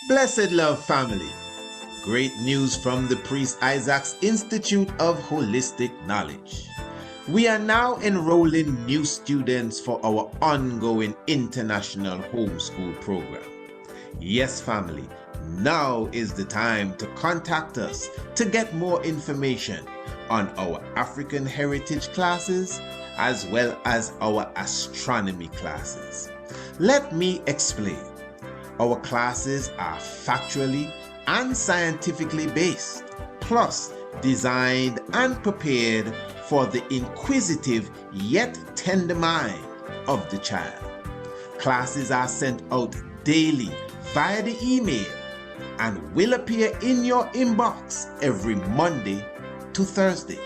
Blessed Love family, great news from the Priest Isaac's Institute of Holistic Knowledge. We are now enrolling new students for our ongoing international homeschool program. Yes, family, now is the time to contact us to get more information on our African heritage classes as well as our astronomy classes. Let me explain. Our classes are factually and scientifically based, plus designed and prepared for the inquisitive yet tender mind of the child. Classes are sent out daily via the email and will appear in your inbox every Monday to Thursday.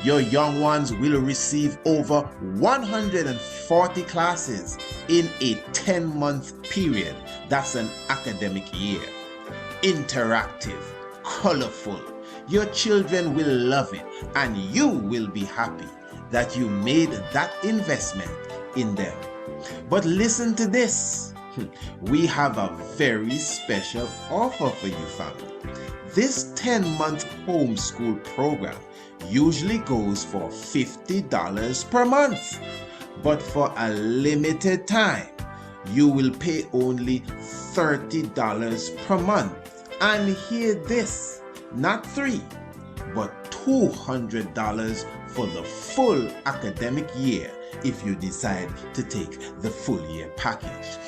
Your young ones will receive over 140 classes in a 10-month period. That's an academic year. Interactive, colorful. Your children will love it, and you will be happy that you made that investment in them. But listen to this. We have a very special offer for you, family. This 10-month homeschool program usually goes for $50 per month. But for a limited time, you will pay only $30 per month. And hear this, not $3, but $200 for the full academic year if you decide to take the full year package.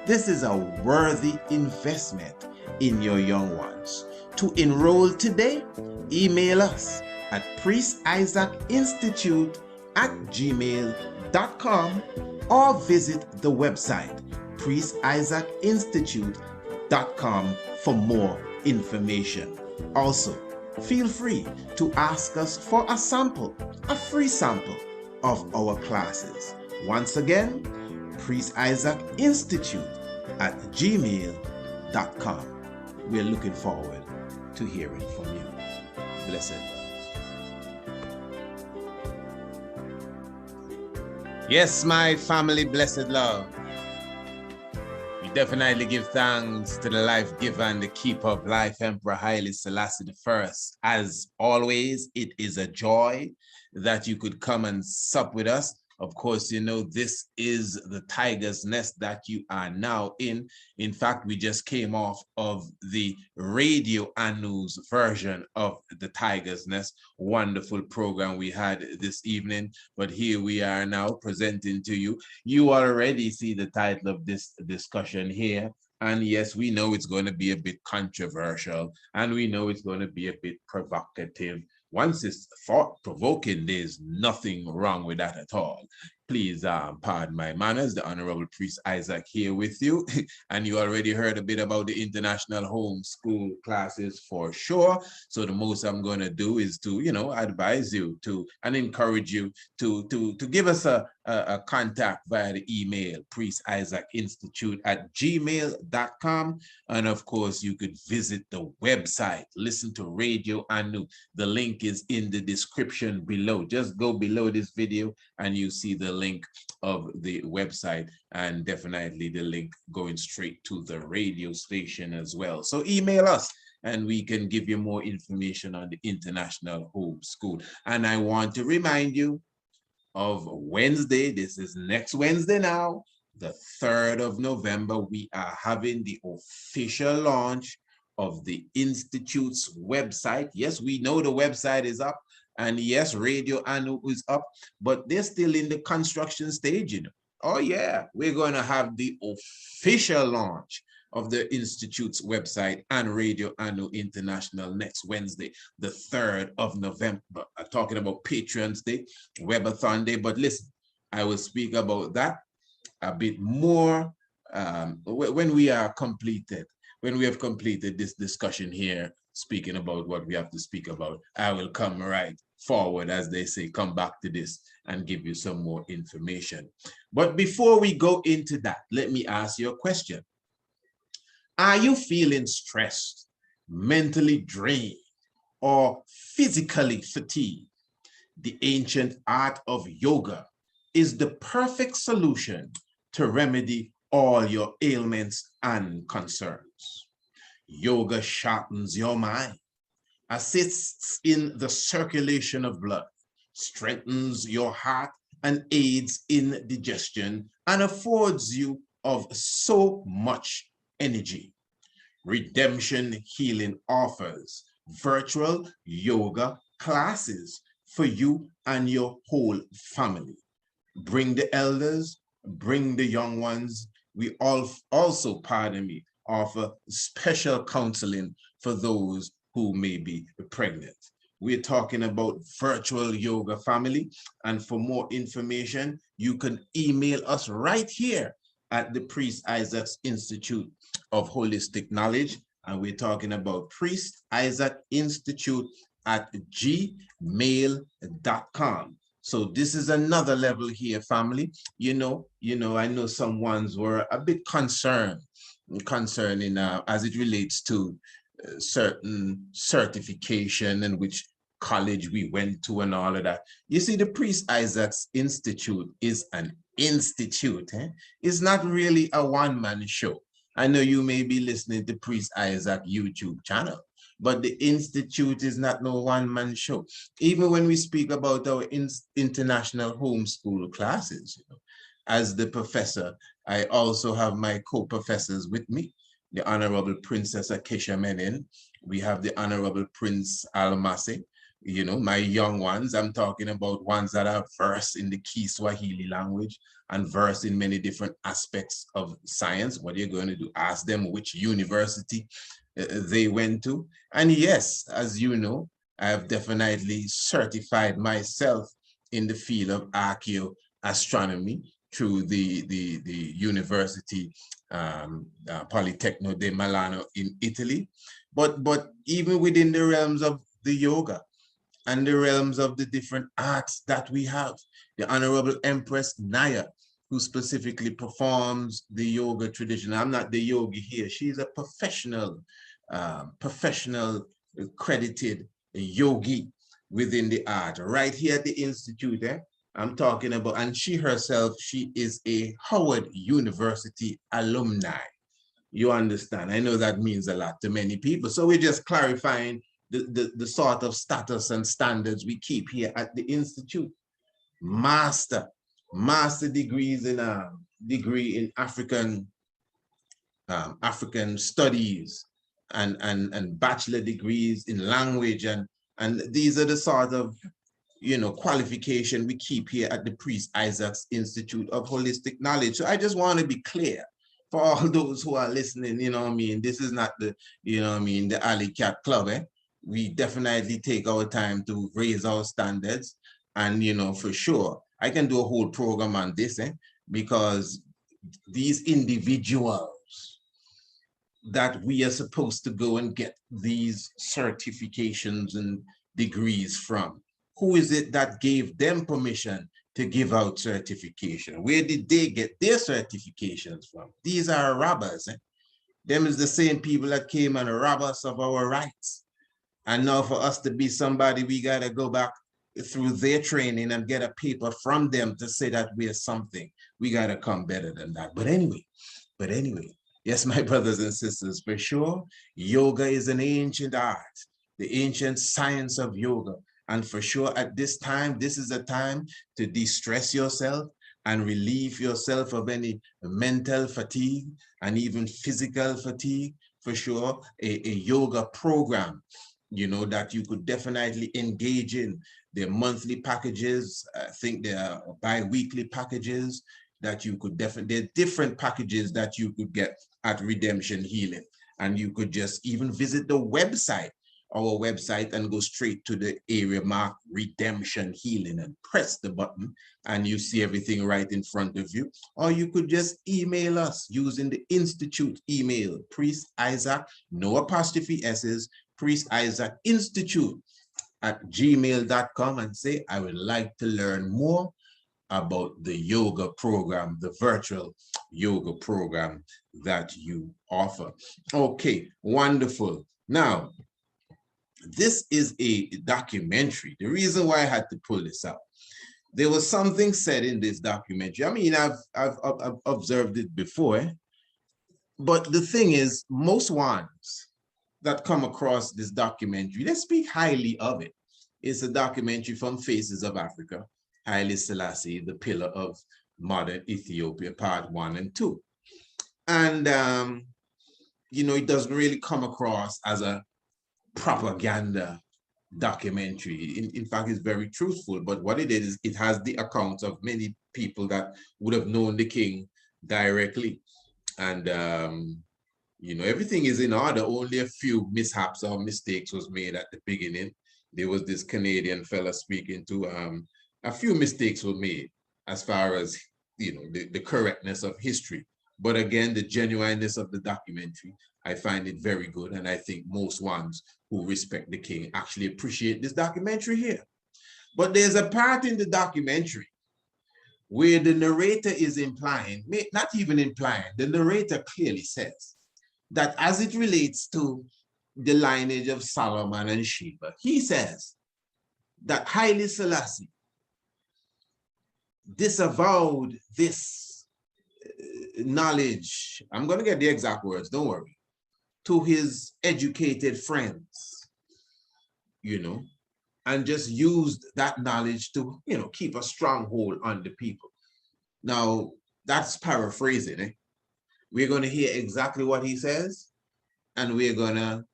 This is a worthy investment in your young ones. To enroll today, email us at priestisaacinstitute@gmail.com or visit the website priestisaacinstitute.com for more information. Also, feel free to ask us for a sample, a free sample of our classes. Once again, priestisaacinstitute@gmail.com. We're looking forward to hearing from you. Blessed. Yes, my family, blessed love. We definitely give thanks to the life giver and the keeper of life, Emperor Haile Selassie I. As always, it is a joy that you could come and sup with us. Of course, you know, this is the tiger's nest that you are now in. In fact, we just came off of the Radio Anu's version of the tiger's nest. Wonderful program we had this evening, but here we are now presenting to you. You already see the title of this discussion here. And yes, we know it's going to be a bit controversial, and we know it's going to be a bit provocative. Once it's thought-provoking, there's nothing wrong with that at all. Please pardon my manners. The Honorable Priest Isaac here with you. And you already heard a bit about the international homeschool classes for sure. So the most I'm going to do is to, you know, advise you to and encourage you to give us a contact via the email, priestisaacinstitute@gmail.com. And of course, you could visit the website, listen to Radio Anu. The link is in the description below. Just go below this video and you see the link of the website, and definitely the link going straight to the radio station as well. So email us and we can give you more information on the international homeschool. And I want to remind you of Wednesday. This is next Wednesday now, the 3rd of November. We are having the official launch of the Institute's website. Yes, we know the website is up, and yes, Radio Anu is up, but they're still in the construction stage, you know. Oh yeah, we're going to have the official launch of the Institute's website and Radio Anu International next Wednesday, the 3rd of November. I'm talking about Patreon's Day, Webathon Day, but listen, I will speak about that a bit more when we are completed. When we have completed this discussion here, speaking about what we have to speak about, I will come right forward, as they say, come back to this and give you some more information. But before we go into that, let me ask you a question. Are you feeling stressed, mentally drained, or physically fatigued? The ancient art of yoga is the perfect solution to remedy all your ailments and concerns. Yoga sharpens your mind, assists in the circulation of blood, strengthens your heart, and aids in digestion, and affords you of so much energy. Redemption Healing offers virtual yoga classes for you and your whole family. Bring the elders, bring the young ones. We all also, pardon me, offer special counseling for those who may be pregnant. We're talking about virtual yoga, family. And for more information, you can email us right here at the Priest Isaac's Institute of Holistic Knowledge. And we're talking about Priest Isaac Institute at gmail.com. So this is another level here, family. I know some ones were a bit concerning as it relates to certain certification and which college we went to and all of that. You see, the Priest Isaac's Institute is an institute. It's not really a one-man show. I know you may be listening to Priest Isaac YouTube channel, but the Institute is not no one-man show. Even when we speak about our international homeschool classes, as the professor, I also have my co-professors with me, the Honorable Princess Akesha Menin. We have the Honorable Prince Almasi. My young ones, I'm talking about ones that are versed in the Kiswahili language and versed in many different aspects of science. What are you going to do? Ask them which university they went to. And yes, as you know, I have definitely certified myself in the field of ARCHAEOASTRONOMY through the University Politecnico di Milano in Italy. But even within the realms of the yoga and the realms of the different arts that we have, the Honorable Empress Naya, who specifically performs the yoga tradition. I'm not the yogi here. She's a professional accredited yogi within the art. Right here at the Institute, I'm talking about, and she herself, she is a Howard University alumni. You understand? I know that means a lot to many people. So we're just clarifying the sort of status and standards we keep here at the Institute. Master degrees in degree in African studies and bachelor degrees in language, and these are the sort of qualification we keep here at the Priest Isaac's Institute of Holistic Knowledge. So I just want to be clear for all those who are listening. This is not the the alley cat club. We definitely take our time to raise our standards, and for sure I can do a whole program on this, because these individuals that we are supposed to go and get these certifications and degrees from, who is it that gave them permission to give out certification? Where did they get their certifications from? These are robbers. Them is the same people that came and robbed us of our rights. And now for us to be somebody, we got to go back through their training and get a paper from them to say that we're something. We got to come better than that. But anyway, yes, my brothers and sisters, for sure, yoga is an ancient art, the ancient science of yoga. And for sure, at this time, this is a time to de-stress yourself and relieve yourself of any mental fatigue and even physical fatigue. For sure, a yoga program, that you could definitely engage in. Their monthly packages, I think there are bi-weekly packages that you could definitely, there are different packages that you could get at Redemption Healing. And you could just even visit the website, our website, and go straight to the area marked Redemption Healing and press the button and you see everything right in front of you. Or you could just email us using the Institute email, Priest Isaac, no apostrophe S's, Priest Isaac Institute at gmail.com, and say, I would like to learn more about the yoga program, the virtual yoga program that you offer. Okay, wonderful. Now, this is a documentary. The reason why I had to pull this out, there was something said in this documentary. I mean, I've observed it before, but the thing is, most ones that come across this documentary, they speak highly of it. It's a documentary from Faces of Africa, Haile Selassie, the Pillar of Modern Ethiopia, Part 1 and 2. And, it doesn't really come across as a propaganda documentary. In fact, it's very truthful, but what it is it has the accounts of many people that would have known the king directly. And, everything is in order. Only a few mishaps or mistakes was made at the beginning. There was this Canadian fella speaking to, a few mistakes were made as far as, the correctness of history. But again, the genuineness of the documentary, I find it very good. And I think most ones who respect the king actually appreciate this documentary here. But there's a part in the documentary where the narrator is implying, not even implying, the narrator clearly says that as it relates to the lineage of Solomon and Sheba, he says that Haile Selassie disavowed this knowledge, I'm going to get the exact words, don't worry, to his educated friends, and just used that knowledge to, keep a stronghold on the people. Now, that's paraphrasing, eh? We're going to hear exactly what he says, and we're going to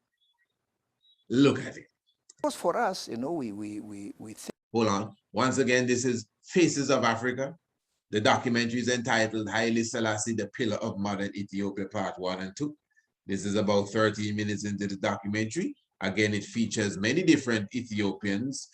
look at it. Because for us, we think. Hold on. Once again, this is Faces of Africa. The documentary is entitled Haile Selassie, the Pillar of Modern Ethiopia, Part 1 and 2. This is about 13 minutes into the documentary. Again, it features many different Ethiopians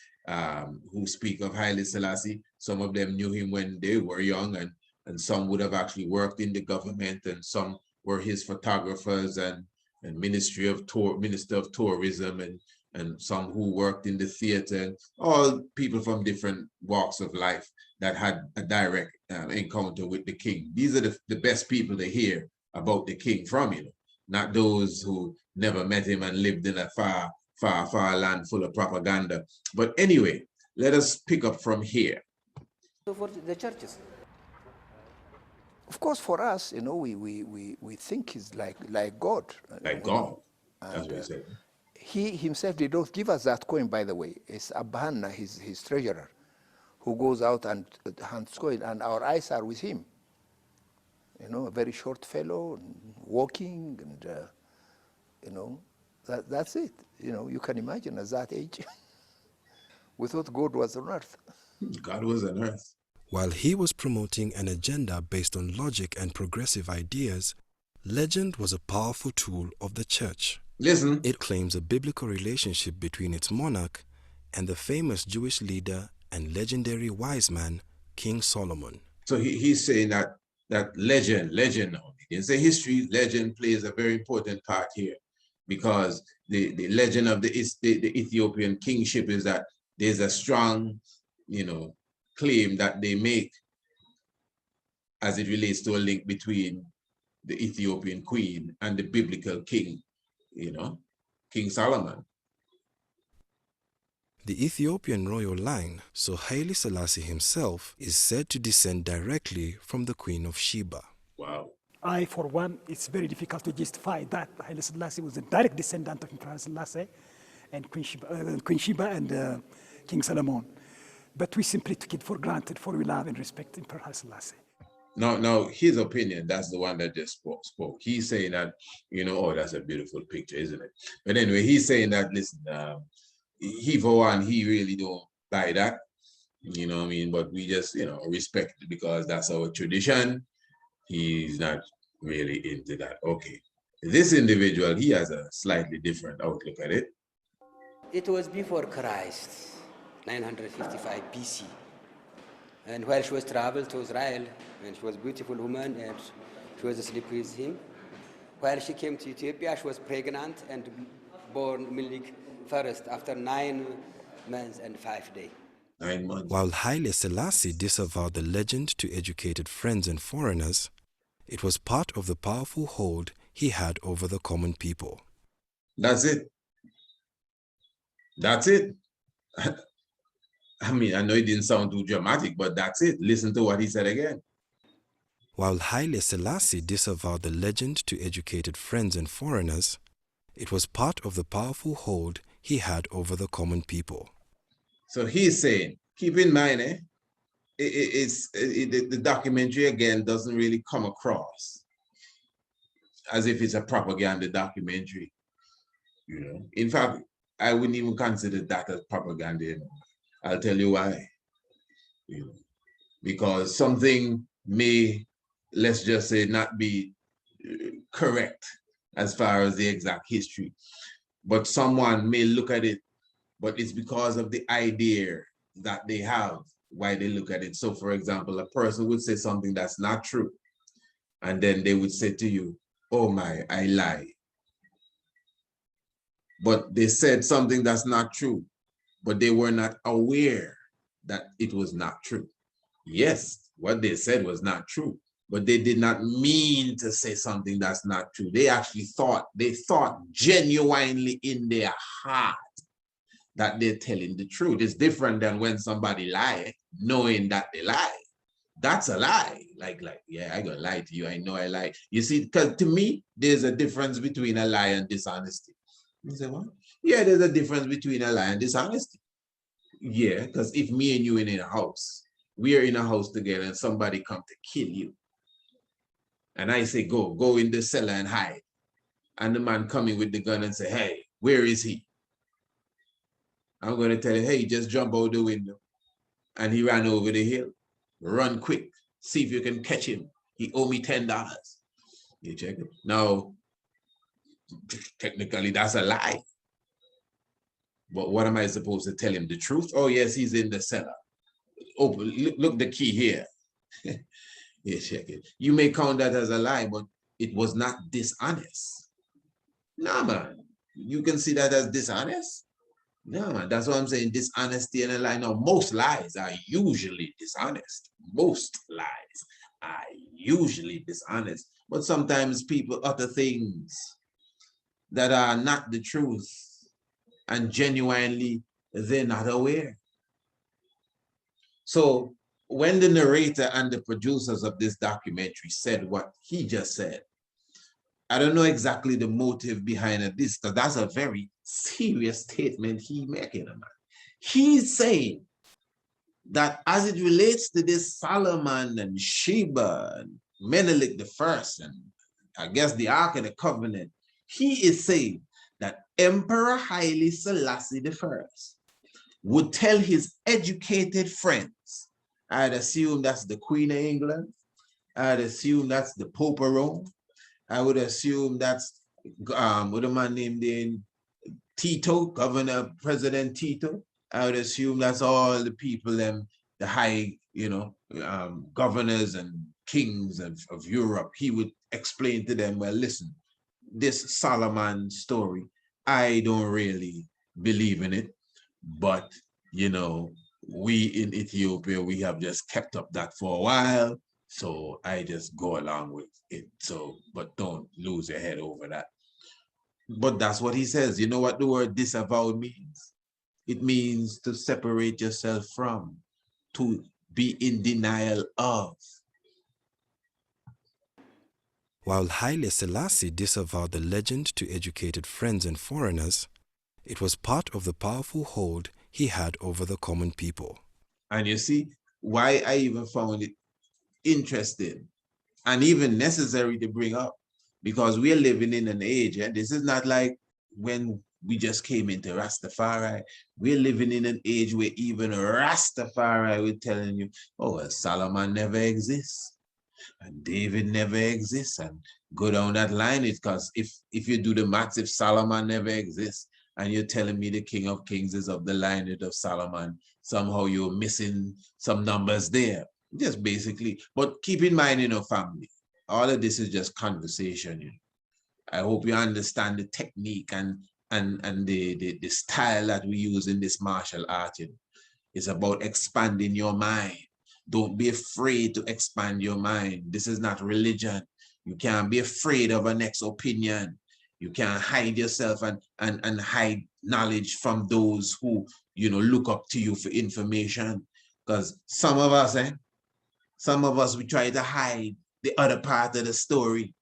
who speak of Haile Selassie. Some of them knew him when they were young, and some would have actually worked in the government, and some were his photographers and Minister of Tourism, and some who worked in the theater, and all people from different walks of life that had a direct encounter with the king. These are the best people to hear about the king from, not those who never met him and lived in a far, far, far land full of propaganda. But anyway, let us pick up from here. So for the churches. Of course, for us, we think he's like God. Like God, that's what he said. He himself did not give us that coin, by the way. It's Abhanna, his treasurer, who goes out and hands coin, and our eyes are with him. A very short fellow, walking, and, that's it. You can imagine at that age, we thought God was on earth. God was on earth. While he was promoting an agenda based on logic and progressive ideas, legend was a powerful tool of the church. Listen. It claims a biblical relationship between its monarch and the famous Jewish leader and legendary wise man, King Solomon. So he's saying that legend now. He didn't say history, legend plays a very important part here, because the legend of the Ethiopian kingship is that there's a strong, claim that they make as it relates to a link between the Ethiopian queen and the biblical king, King Solomon. The Ethiopian royal line, so Haile Selassie himself, is said to descend directly from the Queen of Sheba. Wow. For one, it's very difficult to justify that Haile Selassie was a direct descendant of Emperor Selassie and Queen Sheba and King Solomon. But we simply took it for granted, for we love and respect Emperor Haile Selassie. Now, his opinion, that's the one that just spoke. He's saying that, oh, that's a beautiful picture, isn't it? But anyway, he's saying that, listen, he, for one, he really don't buy that, but we just, respect it because that's our tradition. He's not really into that. Okay. This individual, he has a slightly different outlook at it. It was before Christ, 955 BC. And while she was traveled to Israel, and she was a beautiful woman, and she was asleep with him, while she came to Ethiopia, she was pregnant and born Milik first after 9 months and 5 days. 9 months. While Haile Selassie disavowed the legend to educated friends and foreigners, it was part of the powerful hold he had over the common people. That's it. That's it. I mean, I know it didn't sound too dramatic, but that's it. Listen to what he said again. While Haile Selassie disavowed the legend to educated friends and foreigners, It was part of the powerful hold he had over the common people. So he's saying, keep in mind, the documentary again doesn't really come across as if it's a propaganda documentary. You know, in fact, I wouldn't even consider that as propaganda anymore. I'll tell you why. You know, because something may, let's just say, not be correct as far as the exact history, but someone may look at it, but it's because of the idea that they have why they look at it. So, for example, a person would say something that's not true, and then they would say to you, "Oh my, I lie." But they said something that's not true, but they were not aware that it was not true. Yes, what they said was not true, but they did not mean to say something that's not true. They actually thought genuinely in their heart that they're telling the truth. It's different than when somebody lies, knowing that they lie. That's a lie. Like, yeah, I gonna lie to you. I know I lie. You see, because to me, there's a difference between a lie and dishonesty. You say, what? Yeah, there's a difference between a lie and dishonesty. Yeah, because if me and you in a house, we are in a house together and somebody come to kill you. And I say, go in the cellar and hide. And the man coming with the gun and say, hey, where is he? I'm going to tell him, hey, just jump out the window. And he ran over the hill. Run quick. See if you can catch him. He owe me $10. You check it. Now, technically, that's a lie. But what am I supposed to tell him? The truth? Oh, yes, he's in the cellar. Open, look the key here. Yeah, check it. You may count that as a lie, but it was not dishonest. Nah, man. You can see that as dishonest? No, man. That's what I'm saying. Dishonesty and a lie. No, most lies are usually dishonest. Most lies are usually dishonest. But sometimes people utter things that are not the truth, and genuinely they're not aware. So when the narrator and the producers of this documentary said what he just said, I don't know exactly the motive behind this, because that's a very serious statement he's making. He's saying that as it relates to this Solomon and Sheba and Menelik I, and I guess the Ark of the Covenant, he is saying that Emperor Haile Selassie I would tell his educated friends, I'd assume that's the Queen of England, I'd assume that's the Pope of Rome, I would assume that's what a man named in Tito, Governor President Tito. I would assume that's all the people, the high, governors and kings of Europe. He would explain to them, well, listen, this Solomon story, I don't really believe in it, but we in Ethiopia, we have just kept up that for a while. So I just go along with it. So, but don't lose your head over that. But that's what he says. You know what the word disavow means? It means to separate yourself from, to be in denial of. While Haile Selassie disavowed the legend to educated friends and foreigners, it was part of the powerful hold he had over the common people. And you see why I even found it interesting and even necessary to bring up, because we're living in an age, and this is not like when we just came into Rastafari. We're living in an age where even Rastafari was telling you, oh, well, Solomon never exists, and David never exists, and go down that line. It's because if you do the maths, if Solomon never exists, and you're telling me the King of Kings is of the lineage of Solomon, somehow you're missing some numbers there. Just basically, but keep in mind, family, all of this is just conversation. I hope you understand the technique and the style that we use in this martial art. It's about expanding your mind. Don't be afraid to expand your mind. This is not religion. You can't be afraid of a next opinion. You can't hide yourself and hide knowledge from those who look up to you for information. Because some of us, we try to hide the other part of the story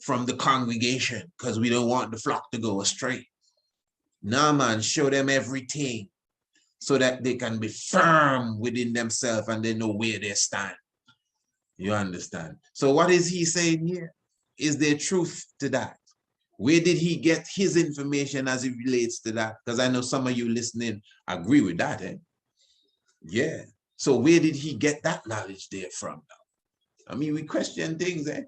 from the congregation because we don't want the flock to go astray. Nah, man, show them everything so that they can be firm within themselves and they know where they stand. You understand? So what is he saying here? Is there truth to that? Where did he get his information as it relates to that? Because I know some of you listening agree with that, eh? Yeah. So where did he get that knowledge there from? I mean, we question things, eh?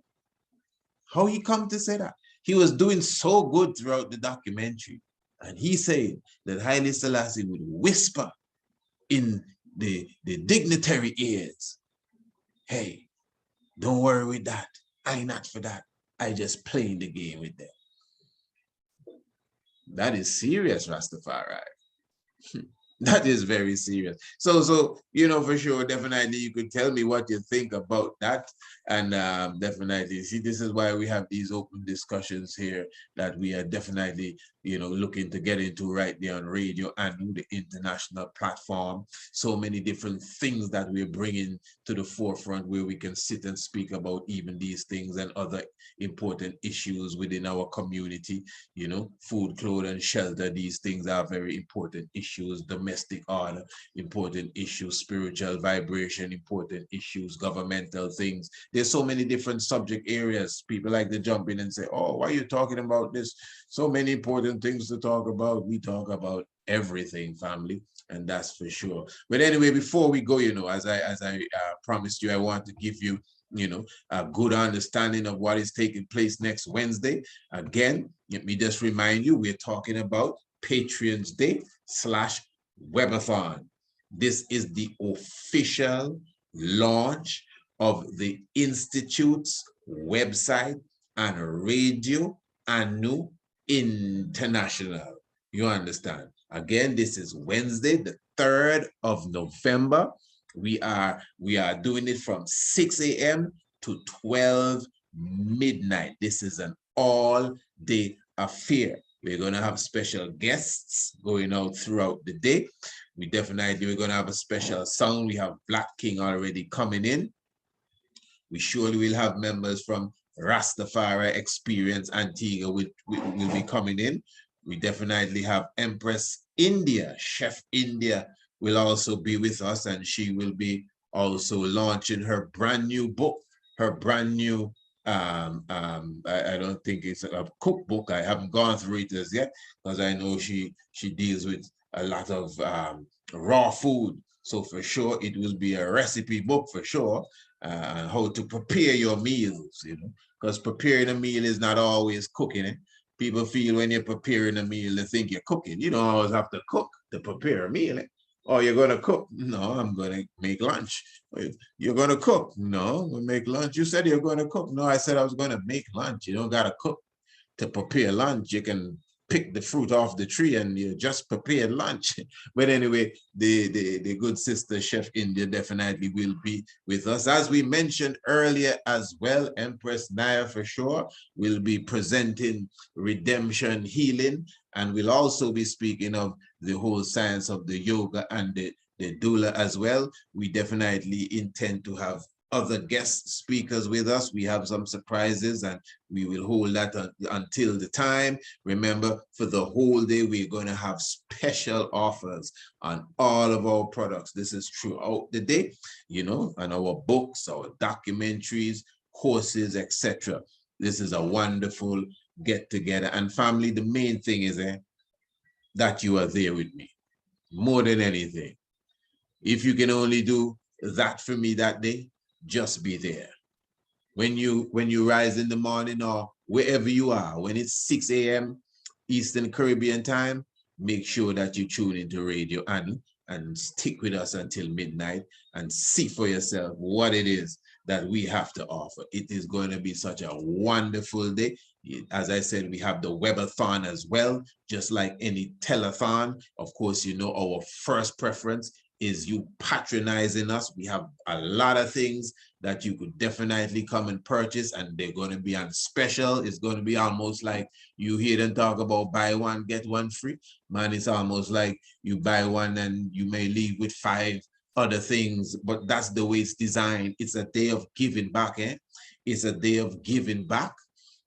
How he come to say that? He was doing so good throughout the documentary. And he said that Haile Selassie would whisper in the dignitary ears, hey, don't worry with that. I ain't not for that. I just playing the game with them. That is serious, Rastafari. That is very serious. So you know, for sure, definitely you could tell me what you think about that. And definitely, see, this is why we have these open discussions here that we are definitely, you know, looking to get into right there on radio and the international platform. So many different things that we're bringing to the forefront where we can sit and speak about even these things and other important issues within our community. You know, food, clothes, and shelter. These things are very important issues. Domestic order, important issues. Spiritual vibration, important issues. Governmental things. There's so many different subject areas. People like to jump in and say, oh, why are you talking about this? So many important things to talk about. We talk about everything, family, and that's for sure. But anyway, before we go, you know, as I promised you, I want to give you, you know, a good understanding of what is taking place next Wednesday. Again, let me just remind you, we're talking about Patrons Day / Webathon. This is the official launch of the Institute's website and radio and new international. You understand? Again, this is Wednesday, the 3rd of November. We are doing it from 6 a.m. to 12 midnight. This is an all-day affair. We're going to have special guests going out throughout the day. We're going to have a special sound. We have Black King already coming in. We surely will have members from Rastafari Experience Antigua will be coming in. We definitely have Empress India, Chef India will also be with us, and she will be also launching her brand new book, her brand new, I don't think it's a cookbook. I haven't gone through it as yet because I know she deals with a lot of raw food. So for sure, it will be a recipe book for sure, and how to prepare your meals, you know, because preparing a meal is not always cooking it. People feel when you're preparing a meal, they think you're cooking. You don't always have to cook to prepare a meal. Oh, you're going to cook? No, I'm going to make lunch. You're going to cook? No, we'll make lunch. You said you're going to cook. No, I said I was going to make lunch. You don't got to cook to prepare lunch. You can pick the fruit off the tree and you just prepared lunch. But anyway, the good sister Chef India definitely will be with us. As we mentioned earlier as well, Empress Naya for sure will be presenting redemption healing, and we'll also be speaking of the whole science of the yoga and the doula as well. We definitely intend to have other guest speakers with us. We have some surprises and we will hold that until the time. Remember, for the whole day, we're going to have special offers on all of our products. This is throughout the day, you know, and our books, our documentaries, courses, etc. This is a wonderful get together. And family, the main thing is that you are there with me more than anything. If you can only do that for me that day, just be there. When you rise in the morning or wherever you are, when it's 6 a.m. Eastern Caribbean time, make sure that you tune into Radio and stick with us until midnight and see for yourself what it is that we have to offer. It is going to be such a wonderful day. As I said, we have the Webathon as well, just like any telethon. Of course, you know, our first preference is you patronizing us. We have a lot of things that you could definitely come and purchase, and they're going to be on special. It's going to be almost like you hear them talk about buy one, get one free. Man, it's almost like you buy one and you may leave with 5 other things, but that's the way it's designed. It's a day of giving back, eh? It's a day of giving back.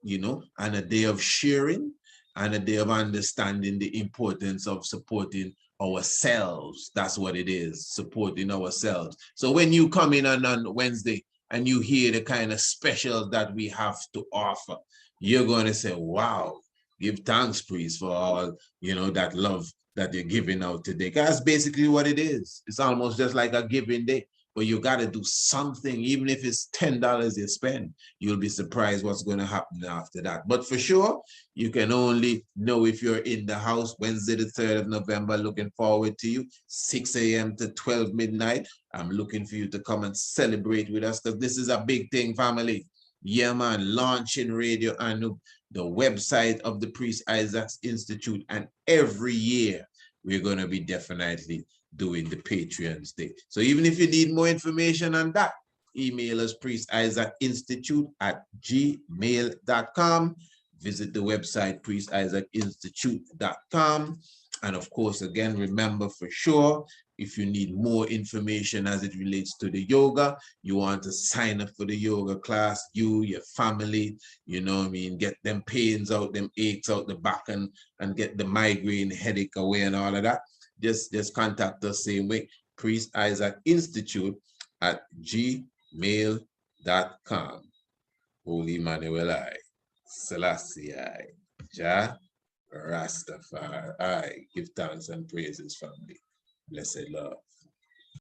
and a day of sharing and a day of understanding the importance of supporting ourselves. That's what it is, supporting ourselves. So when you come in on Wednesday and you hear the kind of specials that we have to offer, you're going to say, wow, give thanks, priest, for all, that love that you're giving out today. That's basically what it is. It's almost just like a giving day. But you got to do something, even if it's $10 you spend. You'll be surprised what's going to happen after that. But for sure, you can only know if you're in the house Wednesday, the 3rd of November. Looking forward to you, 6 a.m. to 12 midnight. I'm looking for you to come and celebrate with us, because this is a big thing, family. Yeah, man, launching Radio Anu, the website of the Priest Isaacs Institute. And every year, we're going to be definitely doing the Patreons Day. So even if you need more information on that, email us priestisaacInstitute@gmail.com. Visit the website priestisaacInstitute.com. And of course, again, remember for sure, if you need more information as it relates to the yoga, you want to sign up for the yoga class, you, your family, get them pains out, them aches out the back, and get the migraine headache away and all of that. Just contact us same way, priestisaacInstitute@gmail.com. Holy Emmanuel I, Selassie I, Jah Rastafari I. Give thanks and praises, family. Blessed Lord.